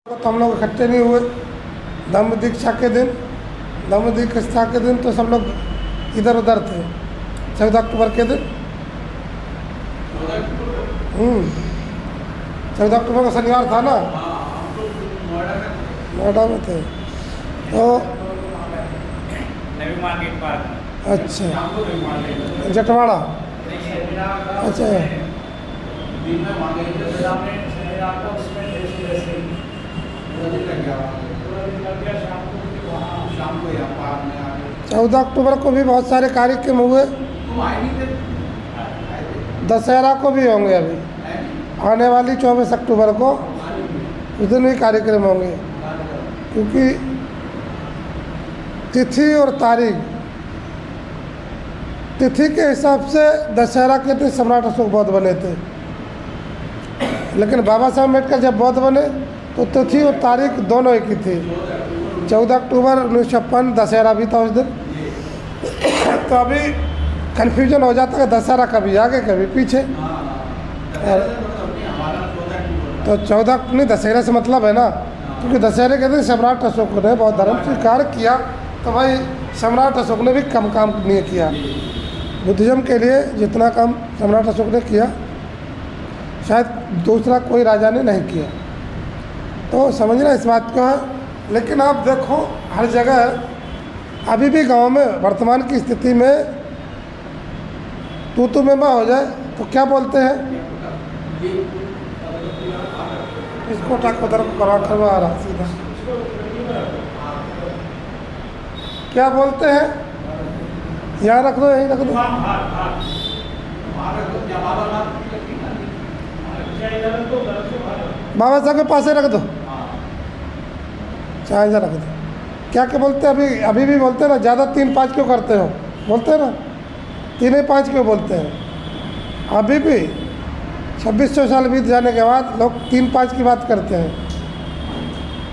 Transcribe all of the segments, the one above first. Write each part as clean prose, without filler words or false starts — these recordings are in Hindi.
तो हम लोग इकट्ठे नहीं हुए। धम्म दीक्षा के दिन, धम्म दीक्षा के दिन तो सब लोग इधर उधर थे। 14 अक्टूबर के दिन 14 अक्टूबर का शनिवार था ना, नोएडा में थे तो। अच्छा, जटवाड़ा। अच्छा, शाम को 14 अक्टूबर को भी बहुत सारे कार्यक्रम हुए। दशहरा को भी होंगे अभी आने वाली 24 अक्टूबर को, उस दिन भी कार्यक्रम होंगे। क्योंकि तिथि और तारीख, तिथि के हिसाब से दशहरा के दिन सम्राट अशोक बौद्ध बने थे, लेकिन बाबा साहब अम्बेडकर जब बौद्ध बने तो तिथि और तारीख दोनों एक ही थी। 14 अक्टूबर 1956 दशहरा भी था उस दिन। तो अभी कन्फ्यूजन हो जाता है दशहरा कभी आगे कभी पीछे। तो 14 नहीं, दशहरा से मतलब है ना, क्योंकि दशहरे के दिन सम्राट अशोक ने बौद्ध धर्म स्वीकार किया, तो भाई सम्राट अशोक ने भी कम काम नहीं किया। बुद्धिज़्म के लिए जितना काम सम्राट अशोक ने किया शायद दूसरा कोई राजा ने नहीं किया। तो समझना इस बात को है। लेकिन आप देखो हर जगह अभी भी गांव में वर्तमान की स्थिति में तू में हो जाए तो क्या बोलते हैं, इसको ठाकुर करा करवा रहा सीधा, क्या बोलते हैं, यहाँ रख दो, यहीं रख दो। बाबा साहब के पास ही रख दो, चाहे रख दो। क्या क्या बोलते हैं अभी भी बोलते हैं ना, ज़्यादा 3-5 क्यों करते हो, बोलते हैं ना 3-5 क्यों बोलते हैं। अभी भी 2600 साल बीत जाने के बाद लोग 3-5 की बात करते हैं,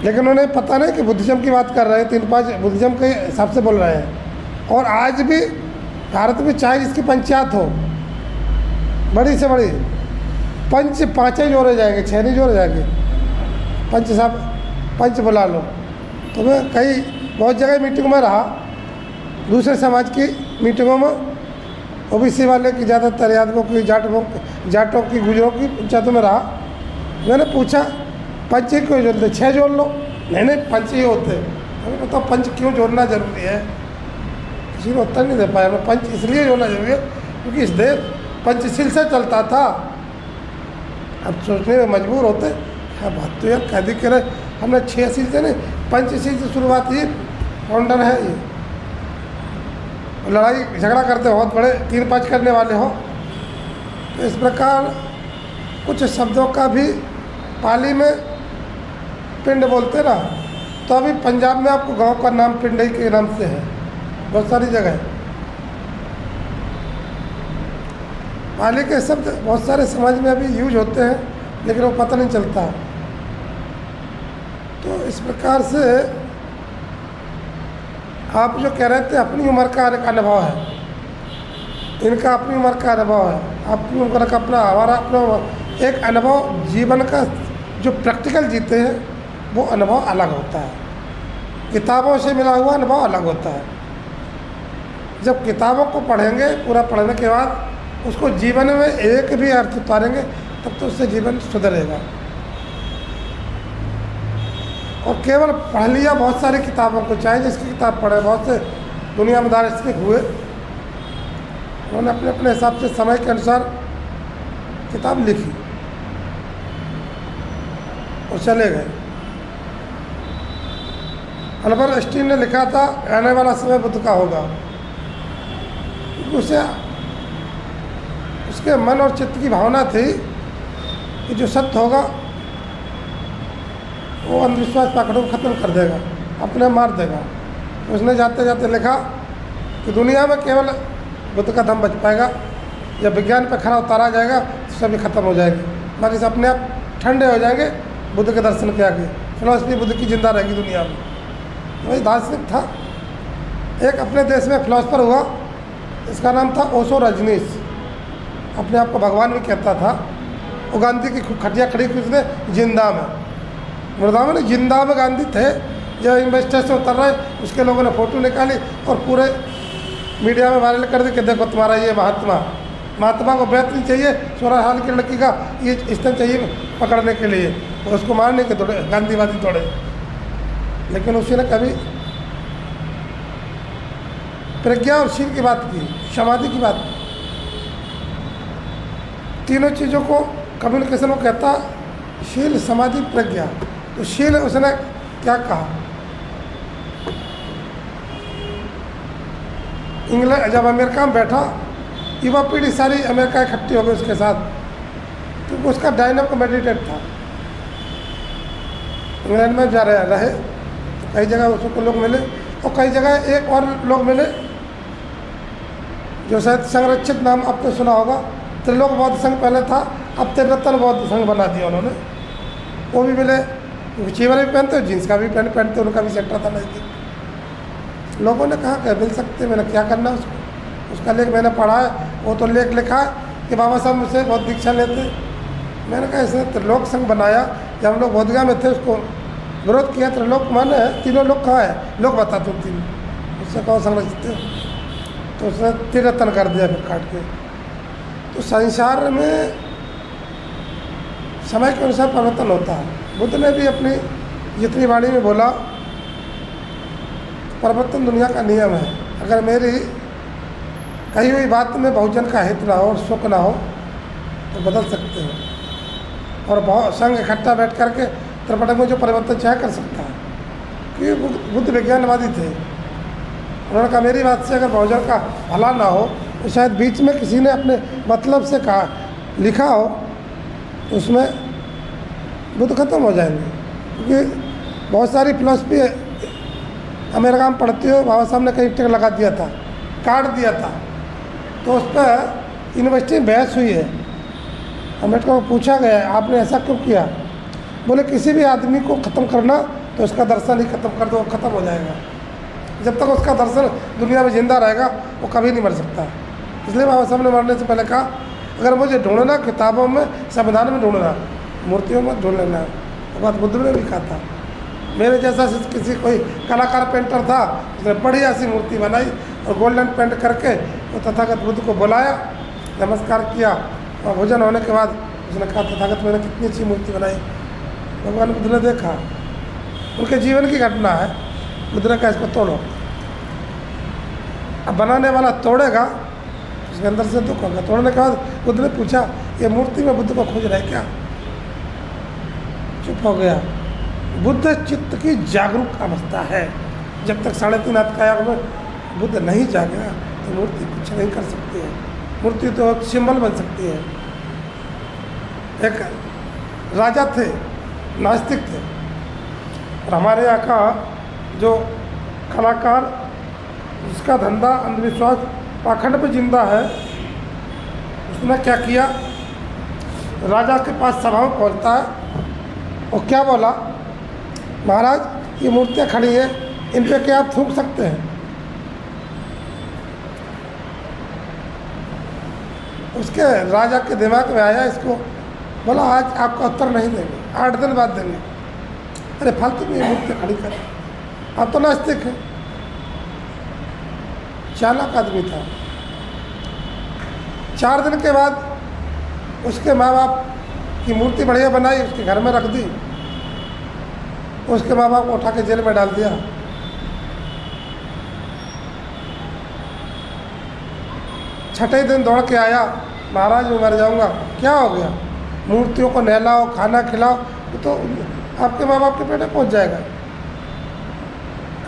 लेकिन उन्हें पता नहीं कि बुद्धिज़्म की बात कर रहे हैं, 3-5 बुद्धिज़्म के हिसाब से बोल रहे हैं। और आज भी भारत में चाहे जिसकी पंचायत हो, बड़ी से बड़ी, पंच 5 ही जोड़े जाएंगे, 6 नहीं जोड़े जाएंगे। पंच साहब, पंच बुला लो। तो मैं कई बहुत जगह मीटिंग में रहा, दूसरे समाज की मीटिंगों में, ओबीसी वाले की, ज़्यादातर यादवों की, जाटों की, गुजरों की पंचायतों में रहा। मैंने पूछा पंच ही क्यों जोड़ते, 6 जोड़ लो। नहीं पंच ही होते। हमें बताओ पंच क्यों जोड़ना जरूरी है, किसी को उत्तर नहीं दे पाया। मैं पंच इसलिए जोड़ना जरूरी है क्योंकि इस देश पंचशील से चलता था। अब सोचने में मजबूर होते, हाँ बात तो यार कैदी कह रहे, हमने 6 शील से नहीं, पंचशील से शुरुआत ही फाउंडर है ये। लड़ाई झगड़ा करते बहुत बड़े 3-5 करने वाले हो। तो इस प्रकार कुछ शब्दों का भी पाली में पिंड बोलते ना, तो अभी पंजाब में आपको गांव का नाम पिंडई के नाम से है, बहुत सारी जगह। पाली के शब्द बहुत सारे समाज में अभी यूज होते हैं, लेकिन वो पता नहीं चलता। तो इस प्रकार से आप जो कह रहे थे अपनी उम्र का एक अनुभव है, इनका अपनी उम्र का अनुभव है, अपनी उम्र का अपना, हमारा अपना एक अनुभव, जीवन का जो प्रैक्टिकल जीते हैं वो अनुभव अलग होता है, किताबों से मिला हुआ अनुभव अलग होता है। जब किताबों को पढ़ेंगे, पूरा पढ़ने के बाद उसको जीवन में एक भी अर्थ उतारेंगे, तब तो उससे जीवन सुधरेगा। और केवल पढ़ लिया बहुत सारी किताबों को, चाहे जिसकी किताब पढ़े, बहुत से दुनिया में दार्शनिक हुए, उन्होंने अपने अपने हिसाब से समय के अनुसार किताब लिखी और चले गए। अल्बर्ट आइंस्टीन ने लिखा था आने वाला समय बुद्ध का होगा। उसे उसके मन और चित्त की भावना थी कि जो सत्य होगा वो अंधविश्वास पाखंडों को ख़त्म कर देगा, अपने मार देगा। उसने जाते जाते लिखा कि दुनिया में केवल बुद्ध का दम बच पाएगा, जब विज्ञान पर खरा उतारा जाएगा तो सभी खत्म हो जाएगी, बाकी सब अपने आप ठंडे हो जाएंगे बुद्ध के दर्शन के आगे। फिलॉसफी बुद्ध की जिंदा रहेगी दुनिया में। वही दार्शनिक था। एक अपने देश में फिलॉसफर हुआ, इसका नाम था ओशो रजनीश, अपने आप को भगवान भी कहता था। वो गांधी की खटिया खड़ी की उसने जिंदा में, वृंदावन में जिंदा में गांधी थे, जब इन्वेस्टर से उतर रहे उसके लोगों ने फ़ोटो निकाली और पूरे मीडिया में वायरल कर दी कि देखो तुम्हारा ये महात्मा को बैत नहीं चाहिए 16 साल की लड़की का, ये इसने चाहिए पकड़ने के लिए, उसको मारने के थोड़े गांधीवादी थोड़े। लेकिन उसने कभी प्रज्ञा और शील की बात की, समाधि की बात, तीनों चीज़ों को कम्युनिकेशन में कहता शील समाधि प्रज्ञा। तो शील उसने क्या कहा, इंग्लैंड जब अमेरिका में बैठा, युवा पीढ़ी सारी अमेरिका इकट्ठी हो गई उसके साथ, क्योंकि उसका डायनामिक मेडिटेट था। इंग्लैंड में जा रहे तो कई जगह उसको लोग मिले और कई जगह एक और लोग मिले जो शायद संरक्षित नाम आपने सुना होगा, त्रिलोक बौद्ध संघ पहले था, अब त्रिरत्न बौद्ध संघ बना दिया उन्होंने। वो भी मिले, चीवर भी पहनते जीन्स का भी पहनते, उनका भी सेक्टर था नज़दीक। लोगों ने कहा कि मिल सकते, मैंने क्या करना उसको, उसका लेख मैंने पढ़ा है, वो तो लेख लिखा है कि बाबा साहब मुझसे बहुत दीक्षा लेते। मैंने कहा इसने त्रिलोक संघ बनाया, जब हम लोग बोधगया में थे उसको विरोध किया। त्रिलोक माने है, तीनों लोग कहाँ है, लोग बता तुम तीन, उससे कहो संरक्षित थे, तो उसने त्रिरत्न कर दिया फिर काट के। तो संसार में समय के अनुसार परिवर्तन होता है। बुद्ध ने भी अपनी जितनी वाणी में बोला, परिवर्तन दुनिया का नियम है। अगर मेरी कही हुई बात में बहुजन का हित ना हो और सुख ना हो तो बदल सकते हो, और बहुत संघ इकट्ठा बैठ करके त्रिपटक में जो परिवर्तन चाहे कर सकता है। क्योंकि बुद्ध विज्ञानवादी थे, उन्होंने कहा मेरी बात से अगर बहुजन का भला ना हो तो शायद बीच में किसी ने अपने मतलब से कहा लिखा हो, तो उसमें बुद्ध खत्म हो जाएंगे। क्योंकि बहुत सारी फिलॉसफी अमेरिका में पढ़ती हो, बाबा साहब ने कहीं टिक लगा दिया था, काट दिया था, तो उस पर यूनिवर्सिटी में बहस हुई है। अम्बेडकर को पूछा गया आपने ऐसा क्यों किया, बोले किसी भी आदमी को ख़त्म करना तो उसका दर्शन ही ख़त्म कर दो, वो ख़त्म हो जाएगा। जब तक उसका दर्शन दुनिया में जिंदा रहेगा वो कभी नहीं मर सकता। इसलिए बाबा साहब ने मरने से पहले कहा अगर मुझे ढूंढना किताबों में, संविधान में ढूंढना, मूर्तियों में ढूंढ लेना। वो बात बुद्ध ने भी कहा था। मेरे जैसा किसी कोई कलाकार पेंटर था, उसने बढ़िया सी मूर्ति बनाई और गोल्डन पेंट करके वो तथागत बुद्ध को बुलाया, नमस्कार किया, और भोजन होने के बाद उसने कहा तथागत मैंने कितनी अच्छी मूर्ति बनाई। भगवान बुद्ध ने देखा, उनके जीवन की घटना है। बुद्ध ने कहा इसको तोड़ो। अब बनाने वाला तोड़ेगा, उसके अंदर से दुख होगा। तोड़ने के बाद बुद्ध ने पूछा ये मूर्ति में बुद्ध को खोज रहे क्या? चुप हो गया। बुद्ध चित्त की जागरूक अवस्था है। जब तक 3.5 हाथ काया में बुद्ध नहीं जागेगा तो मूर्ति कुछ नहीं कर सकती है। मूर्ति तो एक सिंबल बन सकती है। एक राजा थे, नास्तिक थे, और हमारे यहाँ का जो कलाकार जिसका धंधा अंधविश्वास पाखंड पे जिंदा है, उसने क्या किया, राजा के पास सभा में पहुँचता है और क्या बोला, महाराज ये मूर्तियाँ खड़ी हैं, इन पे क्या आप थूक सकते हैं? उसके राजा के दिमाग में आया, इसको बोला आज आपका उत्तर नहीं देंगे, 8 दिन बाद देंगे। अरे फालतू में ये मूर्तियाँ खड़ी करें, आप तो नास्तिक हैं। चालाक आदमी था। 4 दिन के बाद उसके माँ बाप की मूर्ति बढ़िया बनाई, उसके घर में रख दी, उसके माँ बाप को उठा के जेल में डाल दिया। छठे दिन दौड़ के आया, महाराज मैं मर जाऊंगा। क्या हो गया? मूर्तियों को नहलाओ, खाना खिलाओ, तो आपके माँ बाप के पेटे पहुंच जाएगा।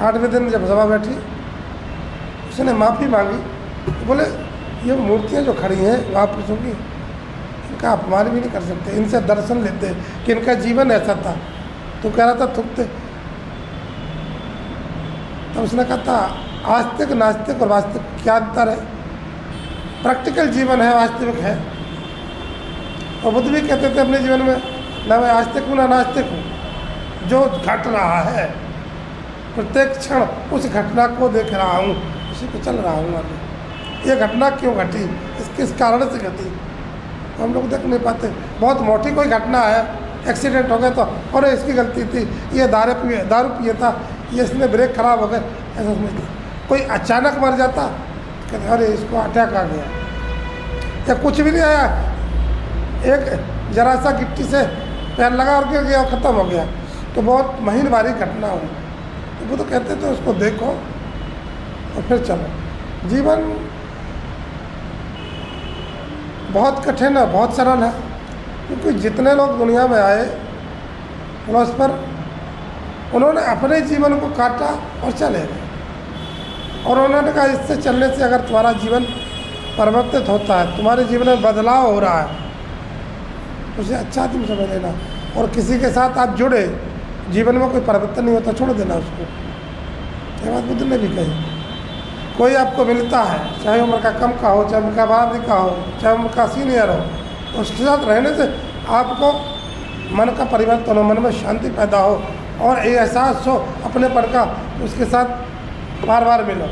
8वें दिन जब सभा बैठी, उसने माफ़ी मांगी, तो बोले ये मूर्तियाँ जो खड़ी हैं महापुरुषों की, इनका अपमान भी नहीं कर सकते, इनसे दर्शन लेते कि इनका जीवन ऐसा था। तो कह रहा था थुकते। तब उसने कहा था आस्तिक, नास्तिक और वास्तविक क्या अंतर है? प्रैक्टिकल जीवन है, वास्तविक है। और बुद्ध भी कहते थे अपने जीवन में, ना मैं आस्तिक हूँ ना नास्तिक हूँ, जो घट रहा है प्रत्येक क्षण उस घटना को देख रहा हूँ, उसी पे चल रहा हूँ। आगे ये घटना क्यों घटी, किस कारण से घटी, हम लोग देख नहीं पाते। बहुत मोटी कोई घटना है, एक्सीडेंट हो गया तो अरे इसकी गलती थी, ये दारू पिए था, ये इसने ब्रेक खराब हो गए, ऐसा समझते। कोई अचानक मर जाता, कहते अरे इसको अटैक आ गया, या कुछ भी नहीं आया, एक जरा सा गिट्टी से पैर लगा और गिर गया, ख़त्म हो गया, तो बहुत महीन भारी घटना हुई। तो वो तो कहते थे उसको देखो और फिर चलो। जीवन बहुत कठिन है, बहुत सरल है, क्योंकि जितने लोग दुनिया में आए क्रॉस पर, उन्होंने अपने जीवन को काटा और चले गए, और उन्होंने कहा इससे चलने से अगर तुम्हारा जीवन परिवर्तित होता है, तुम्हारे जीवन में बदलाव हो रहा है, उसे अच्छा तुम समझ लेना। और किसी के साथ आप जुड़े, जीवन में कोई परिवर्तन नहीं होता, छोड़ देना उसको। ये बात बुद्ध ने भी कही। कोई आपको मिलता है, चाहे उम्र का कम का हो, चाहे उम्र का बराबरी का हो, चाहे उम्र का सीनियर हो, उसके साथ रहने से आपको मन का परिवर्तन हो, मन में शांति पैदा हो और ये एहसास हो अपनेपन का, उसके साथ बार बार मिलो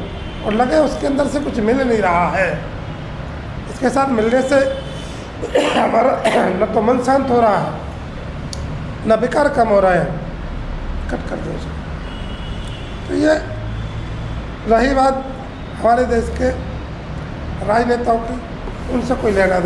और लगे उसके अंदर से कुछ मिल नहीं रहा है। इसके साथ मिलने से हमारा न तो मन शांत हो रहा है, न विकार कम हो रहा है, कट कर दो उसको। तो ये रही बात हमारे देश के राजनेताओं की, उनसे कोई लेना देना